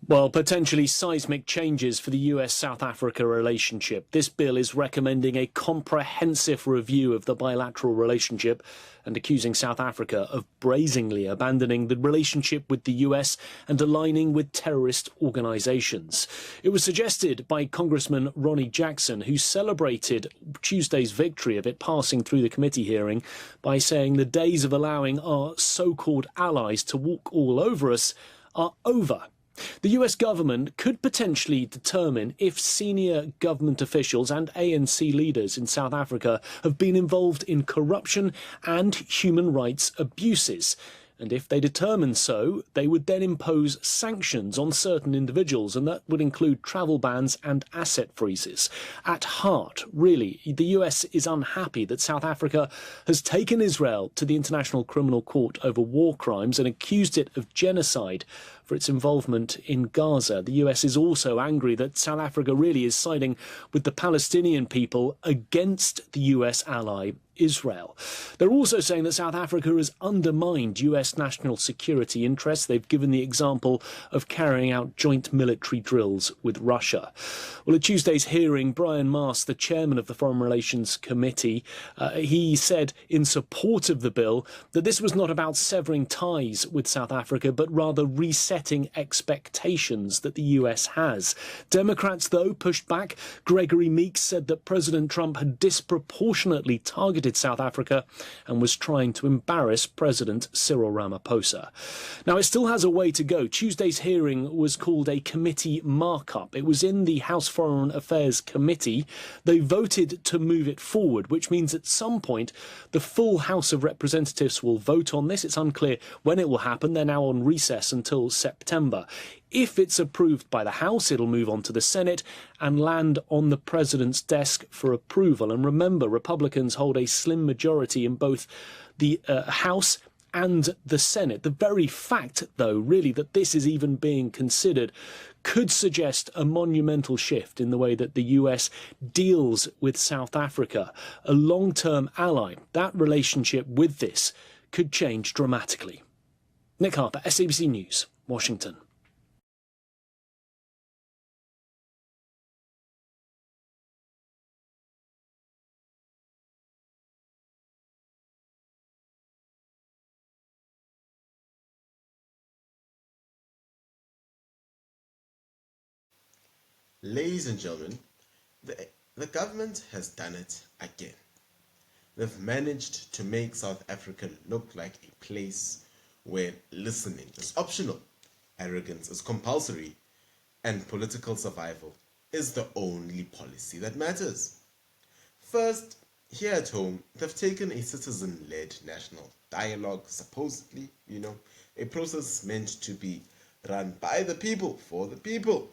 Well, potentially seismic changes for the US-South Africa relationship. This bill is recommending a comprehensive review of the bilateral relationship and accusing South Africa of brazenly abandoning the relationship with the US and aligning with terrorist organizations. It was suggested by Congressman Ronnie Jackson, who celebrated Tuesday's victory of it passing through the committee hearing by saying the days of allowing our so-called allies to walk all over us are over. The US government could potentially determine if senior government officials and ANC leaders in South Africa have been involved in corruption and human rights abuses. And if they determine so, they would then impose sanctions on certain individuals, and that would include travel bans and asset freezes. At heart, really, the US is unhappy that South Africa has taken Israel to the International Criminal Court over war crimes and accused it of genocide for its involvement in Gaza. The US is also angry that South Africa really is siding with the Palestinian people against the US ally Israel. They're also saying that South Africa has undermined US national security interests. They've given the example of carrying out joint military drills with Russia. Well, at Tuesday's hearing, Brian Mast, the chairman of the Foreign Relations Committee, he said in support of the bill that this was not about severing ties with South Africa, but rather resetting expectations that the US has. Democrats, though, pushed back. Gregory Meeks said that President Trump had disproportionately targeted South Africa and was trying to embarrass President Cyril Ramaphosa. Now, it still has a way to go. Tuesday's hearing was called a committee markup. It was in the House Foreign Affairs Committee. They voted to move it forward, which means at some point the full House of Representatives will vote on this. It's unclear when it will happen. They're now on recess until September. If it's approved by the House, it'll move on to the Senate and land on the president's desk for approval. And remember, Republicans hold a slim majority in both the House and the Senate. The very fact, though, really, that this is even being considered could suggest a monumental shift in the way that the US deals with South Africa, a long-term ally. That relationship with this could change dramatically. Nick Harper, SABC News, Washington. Ladies and gentlemen, the government has done it again. They've managed to make South Africa look like a place where listening is optional, arrogance is compulsory, and political survival is the only policy that matters. First, here at home, they've taken a citizen-led national dialogue, supposedly, a process meant to be run by the people, for the people,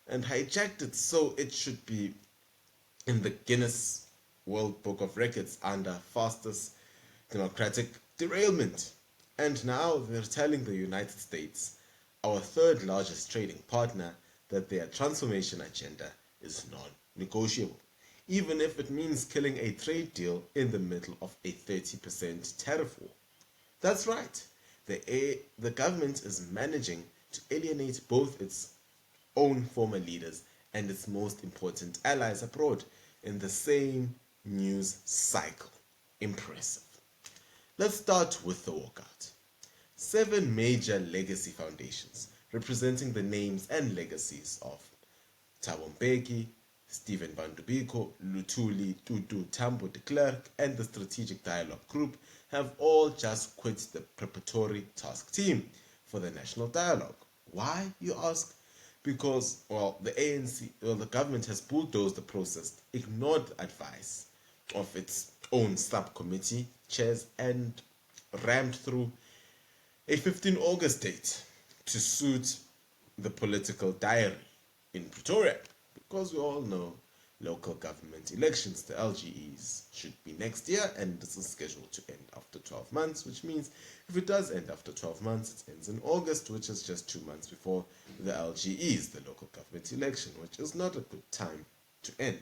and hijacked it so it should be in the Guinness World Book of Records under fastest democratic derailment. And now they're telling the United States, our third largest trading partner, that their transformation agenda is non-negotiable, even if it means killing a trade deal in the middle of a 30% tariff war. That's right. The government is managing to alienate both its own former leaders and its most important allies abroad in the same news cycle. Impressive. Let's start with the walkout. 7 major legacy foundations representing the names and legacies of Thabo Mbeki, Stephen Bandubiko, Luthuli, Tutu Tambo de Klerk, and the Strategic Dialogue Group have all just quit the preparatory task team for the National Dialogue. Why, you ask? Because, the government has bulldozed the process, ignored the advice of its own subcommittee chairs, and rammed through a 15 August date to suit the political diary in Pretoria. Because we all know local government elections, the LGEs, should be next year, and this is scheduled to end after 12 months, which means if it does end after 12 months, it ends in August, which is just 2 months before the LGEs, the local government election, which is not a good time to end.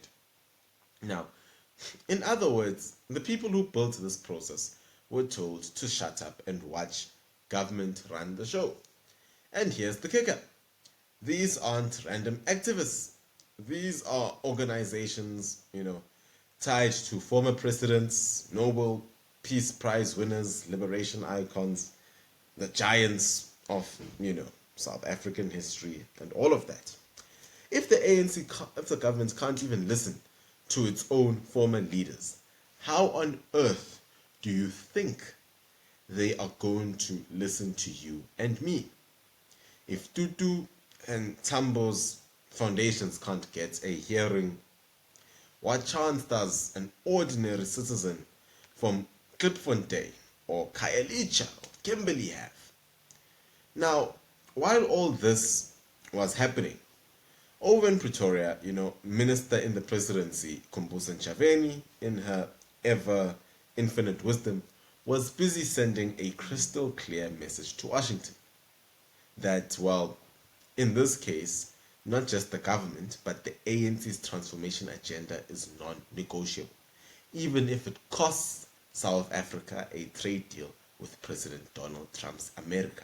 Now, in other words, the people who built this process were told to shut up and watch government run the show. And here's the kicker. These aren't random activists. These are organizations, tied to former presidents, Nobel Peace Prize winners, liberation icons, the giants of, South African history and all of that. If the ANC, if the government can't even listen to its own former leaders, how on earth do you think they are going to listen to you and me? If Tutu and Tambo's foundations can't get a hearing, what chance does an ordinary citizen from Klipfontein or Khayelitsha or Kimberley have? Now, while all this was happening, over in Pretoria, Minister in the Presidency, Kumbusa Ntshavheni, in her ever infinite wisdom, was busy sending a crystal clear message to Washington that, well, in this case, not just the government, but the ANC's transformation agenda is non-negotiable, even if it costs South Africa a trade deal with President Donald Trump's America.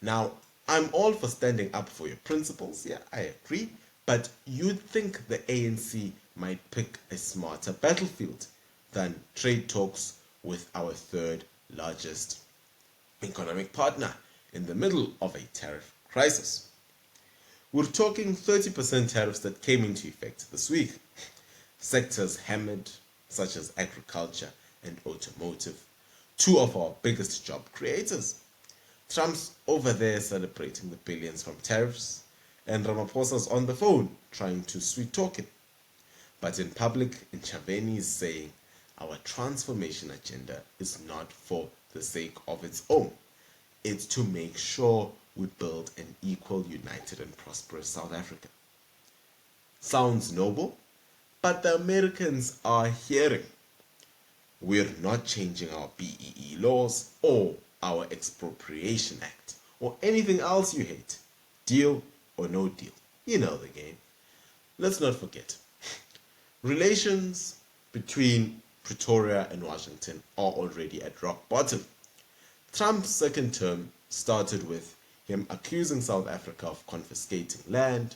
Now, I'm all for standing up for your principles, yeah, I agree, but you'd think the ANC might pick a smarter battlefield than trade talks with our third largest economic partner in the middle of a tariff crisis. We're talking 30% tariffs that came into effect this week. Sectors hammered, such as agriculture and automotive, two of our biggest job creators. Trump's over there celebrating the billions from tariffs, and Ramaphosa's on the phone trying to sweet talk him. But in public, Ntshavheni is saying our transformation agenda is not for the sake of its own. It's to make sure we build an equal, united, and prosperous South Africa. Sounds noble, but the Americans are hearing. We're not changing our BEE laws or our Expropriation Act or anything else you hate. Deal or no deal. You know the game. Let's not forget. Relations between Pretoria and Washington are already at rock bottom. Trump's second term started with him accusing South Africa of confiscating land,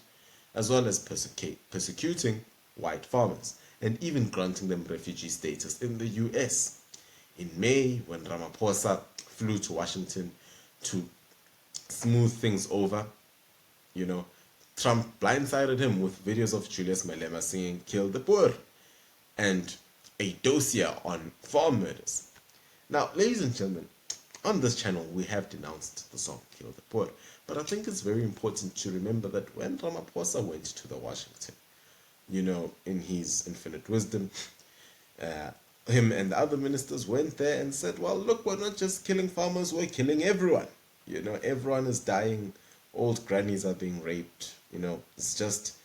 as well as persecuting white farmers, and even granting them refugee status in the US. In May, when Ramaphosa flew to Washington to smooth things over, Trump blindsided him with videos of Julius Malema singing "Kill the Boer" and a dossier on farm murders. Now, ladies and gentlemen, on this channel we have denounced the song "Kill the Boer," but I think it's very important to remember that when Ramaphosa went to the Washington, in his infinite wisdom, him and the other ministers went there and said, well, look, we're not just killing farmers, we're killing everyone. Everyone is dying, old grannies are being raped, it's just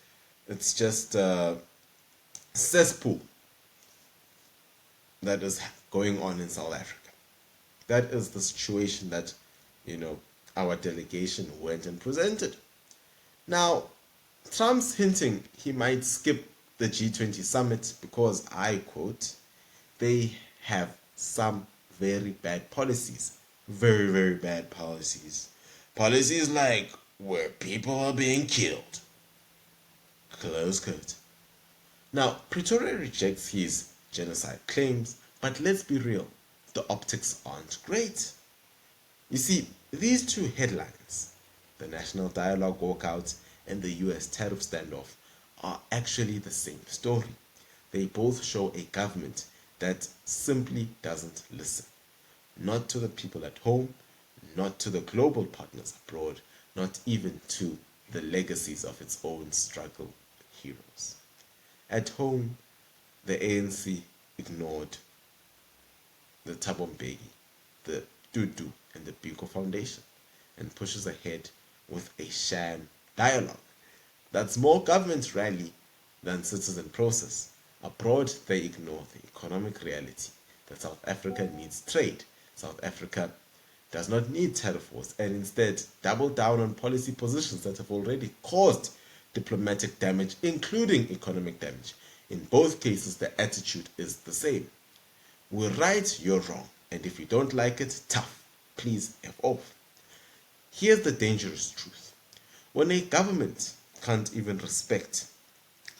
cesspool that is going on in South Africa. That is the situation that, our delegation went and presented. Now, Trump's hinting he might skip the G20 summit because, I quote, they have some very bad policies. Very, very bad policies. Policies like where people are being killed. Close quote. Now, Pretoria rejects his genocide claims, but let's be real, the optics aren't great. You see, these two headlines, the National Dialogue walkout and the US tariff standoff, are actually the same story. They both show a government that simply doesn't listen. Not to the people at home, not to the global partners abroad, not even to the legacies of its own struggle heroes. At home, the ANC ignored the Thabo Mbeki, the Tutu, and the Biko Foundation, and pushes ahead with a sham dialogue. That's more government rally than citizen process. Abroad, they ignore the economic reality that South Africa needs trade. South Africa does not need tariff wars, and instead double down on policy positions that have already caused diplomatic damage, including economic damage. In both cases, the attitude is the same. We're right, you're wrong, and if you don't like it, tough. Please F off. Here's the dangerous truth. When a government can't even respect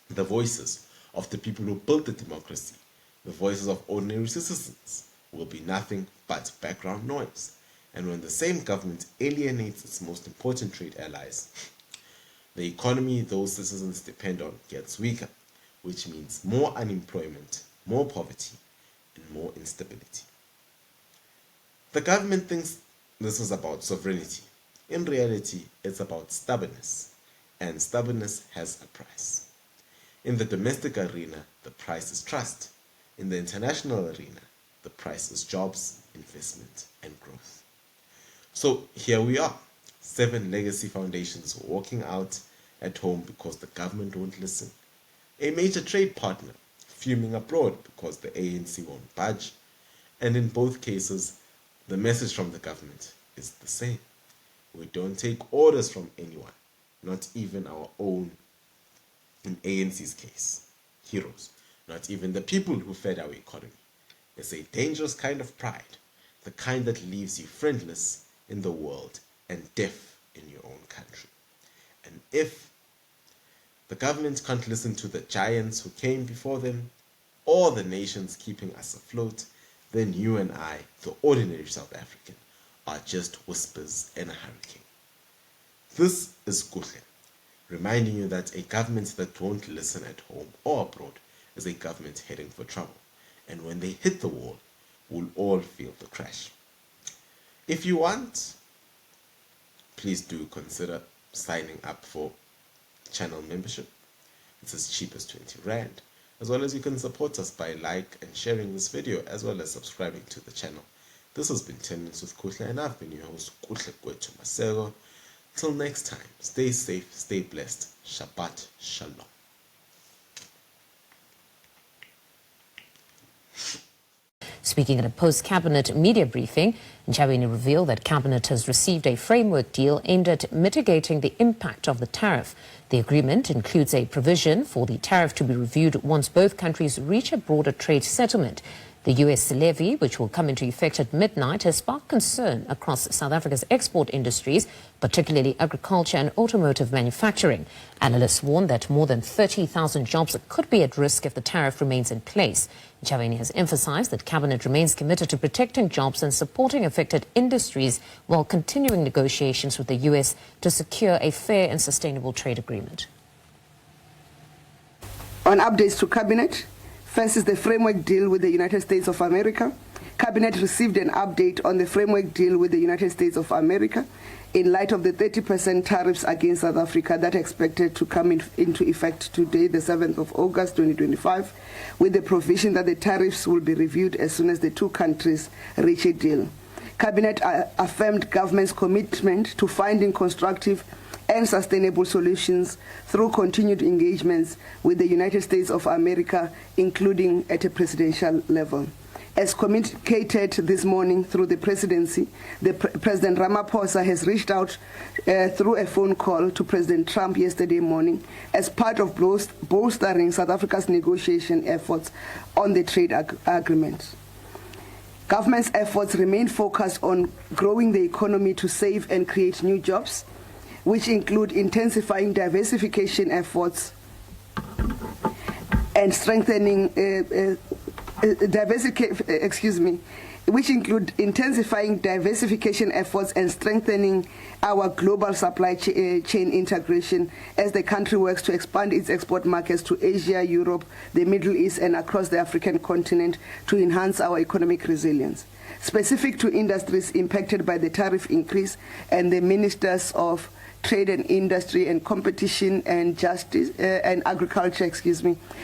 the voices of the people who built the democracy, the voices of ordinary citizens will be nothing but background noise. And when the same government alienates its most important trade allies, the economy those citizens depend on gets weaker, which means more unemployment, more poverty, and more instability. The government thinks this is about sovereignty. In reality, it's about stubbornness, and stubbornness has a price. In the domestic arena, the price is trust. In the international arena, the price is jobs, investment, and growth. So here we are, 7 legacy foundations walking out at home because the government won't listen. A major trade partner fuming abroad because the ANC won't budge. And in both cases, the message from the government is the same. We don't take orders from anyone, not even our own, in ANC's case, heroes, not even the people who fed our economy. It's a dangerous kind of pride, the kind that leaves you friendless in the world and deaf in your own country. And if the government can't listen to the giants who came before them, or the nations keeping us afloat, then you and I, the ordinary South African, are just whispers in a hurricane. This is Kuhle, reminding you that a government that won't listen at home or abroad is a government heading for trouble. And when they hit the wall, we'll all feel the crash. If you want, please do consider signing up for channel membership. It's as cheap as 20 Rand. As well as you can support us by like and sharing this video, as well as subscribing to the channel. This has been 10 Minutes with Kuhle, and I've been your host, Kuhle Kwetu Masego. Till next time, stay safe, stay blessed. Shabbat Shalom. Speaking at a post-cabinet media briefing, Ntshavheni revealed that cabinet has received a framework deal aimed at mitigating the impact of the tariff. The agreement includes a provision for the tariff to be reviewed once both countries reach a broader trade settlement. The US levy, which will come into effect at midnight, has sparked concern across South Africa's export industries, particularly agriculture and automotive manufacturing. Analysts warn that more than 30,000 jobs could be at risk if the tariff remains in place. Ntshavheni has emphasized that cabinet remains committed to protecting jobs and supporting affected industries while continuing negotiations with the US to secure a fair and sustainable trade agreement. On updates to cabinet, first is the framework deal with the United States of America. Cabinet received an update on the framework deal with the United States of America in light of the 30% tariffs against South Africa that are expected to come into effect today, the 7th of August 2025, with the provision that the tariffs will be reviewed as soon as the two countries reach a deal. Cabinet affirmed government's commitment to finding constructive and sustainable solutions through continued engagements with the United States of America, including at a presidential level. As communicated this morning through the presidency, President Ramaphosa has reached out through a phone call to President Trump yesterday morning as part of bolstering South Africa's negotiation efforts on the trade agreement. Government's efforts remain focused on growing the economy to save and create new jobs, which include intensifying diversification efforts and strengthening which include intensifying diversification efforts and strengthening our global supply chain integration as the country works to expand its export markets to Asia, Europe, the Middle East, and across the African continent to enhance our economic resilience. Specific to industries impacted by the tariff increase, and the ministers of Trade and Industry and Competition and Justice and Agriculture,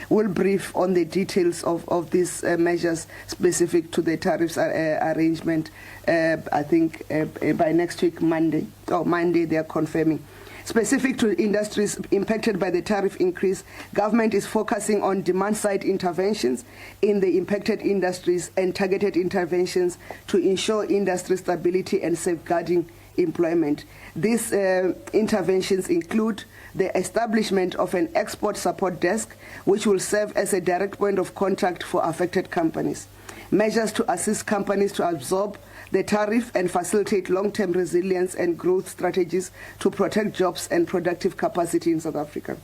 will brief on the details of these measures specific to the tariffs arrangement. I think by next week, Monday they are confirming. Specific to industries impacted by the tariff increase, government is focusing on demand-side interventions in the impacted industries and targeted interventions to ensure industry stability and safeguarding employment. These interventions include the establishment of an export support desk, which will serve as a direct point of contact for affected companies. measures to assist companies to absorb the tariff and facilitate long-term resilience and growth strategies to protect jobs and productive capacity in South Africa.